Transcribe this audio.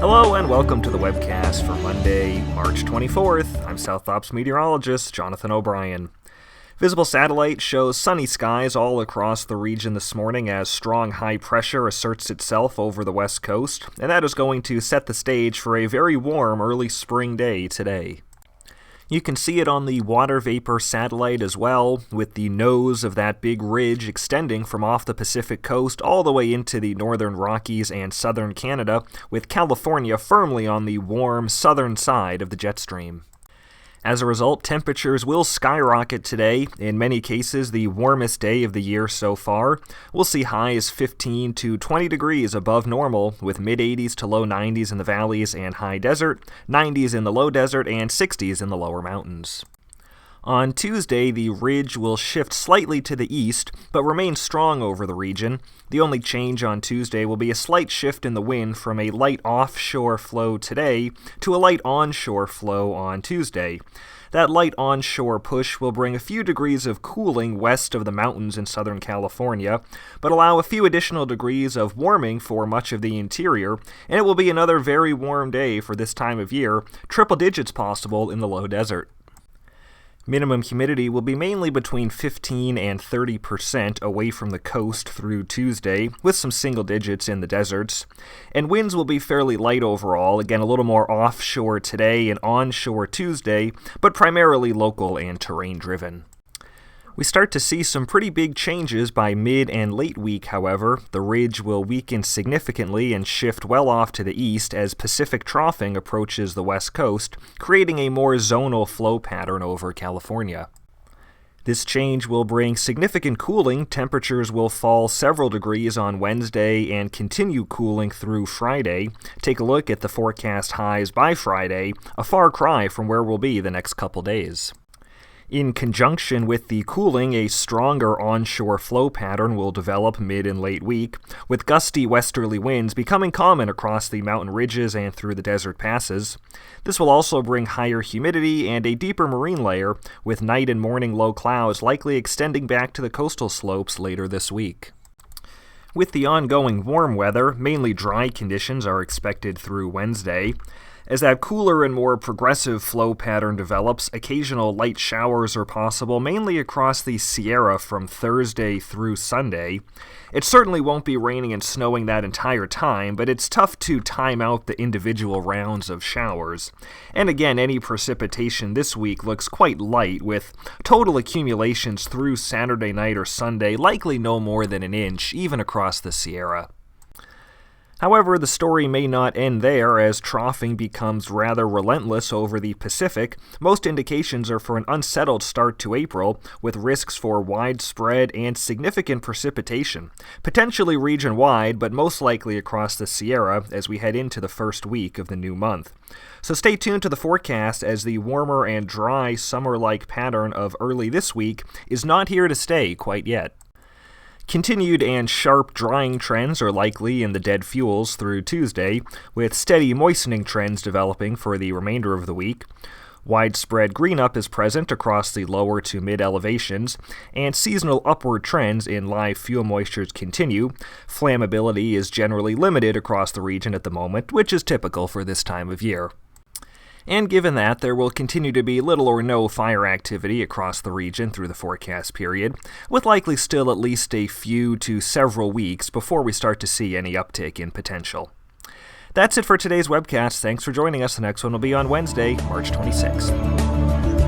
Hello and welcome to the Webcast for Monday, March 24th. I'm South Ops meteorologist Jonathan O'Brien. Visible satellite shows sunny skies all across the region this morning as strong high pressure asserts itself over the west coast, and that is going to set the stage for a very warm early spring day today. You can see it on the water vapor satellite as well, with the nose of that big ridge extending from off the Pacific coast all the way into the northern Rockies and southern Canada, with California firmly on the warm southern side of the jet stream. As a result, temperatures will skyrocket today, in many cases the warmest day of the year so far. We'll see highs 15 to 20 degrees above normal, with mid-80s to low 90s in the valleys and high desert, 90s in the low desert, and 60s in the lower mountains. On Tuesday, the ridge will shift slightly to the east, but remain strong over the region. The only change on Tuesday will be a slight shift in the wind from a light offshore flow today to a light onshore flow on Tuesday. That light onshore push will bring a few degrees of cooling west of the mountains in Southern California, but allow a few additional degrees of warming for much of the interior, and it will be another very warm day for this time of year, triple digits possible in the low desert. Minimum humidity will be mainly between 15 and 30% away from the coast through Tuesday, with some single digits in the deserts. And winds will be fairly light overall, again a little more offshore today and onshore Tuesday, but primarily local and terrain-driven. We start to see some pretty big changes by mid and late week, however. The ridge will weaken significantly and shift well off to the east as Pacific troughing approaches the west coast, creating a more zonal flow pattern over California. This change will bring significant cooling. Temperatures will fall several degrees on Wednesday and continue cooling through Friday. Take a look at the forecast highs by Friday, a far cry from where we'll be the next couple days. In conjunction with the cooling, a stronger onshore flow pattern will develop mid and late week, with gusty westerly winds becoming common across the mountain ridges and through the desert passes. This will also bring higher humidity and a deeper marine layer, with night and morning low clouds likely extending back to the coastal slopes later this week. With the ongoing warm weather, mainly dry conditions are expected through Wednesday. As that cooler and more progressive flow pattern develops, occasional light showers are possible, mainly across the Sierra from Thursday through Sunday. It certainly won't be raining and snowing that entire time, but it's tough to time out the individual rounds of showers. And again, any precipitation this week looks quite light, with total accumulations through Saturday night or Sunday likely no more than an inch, even across the Sierra. However, the story may not end there as troughing becomes rather relentless over the Pacific. Most indications are for an unsettled start to April, with risks for widespread and significant precipitation, potentially region-wide, but most likely across the Sierra as we head into the first week of the new month. So stay tuned to the forecast as the warmer and dry summer-like pattern of early this week is not here to stay quite yet. Continued and sharp drying trends are likely in the dead fuels through Tuesday, with steady moistening trends developing for the remainder of the week. Widespread green-up is present across the lower to mid-elevations, and seasonal upward trends in live fuel moistures continue. Flammability is generally limited across the region at the moment, which is typical for this time of year. And given that, there will continue to be little or no fire activity across the region through the forecast period, with likely still at least a few to several weeks before we start to see any uptick in potential. That's it for today's webcast. Thanks for joining us. The next one will be on Wednesday, March 26th.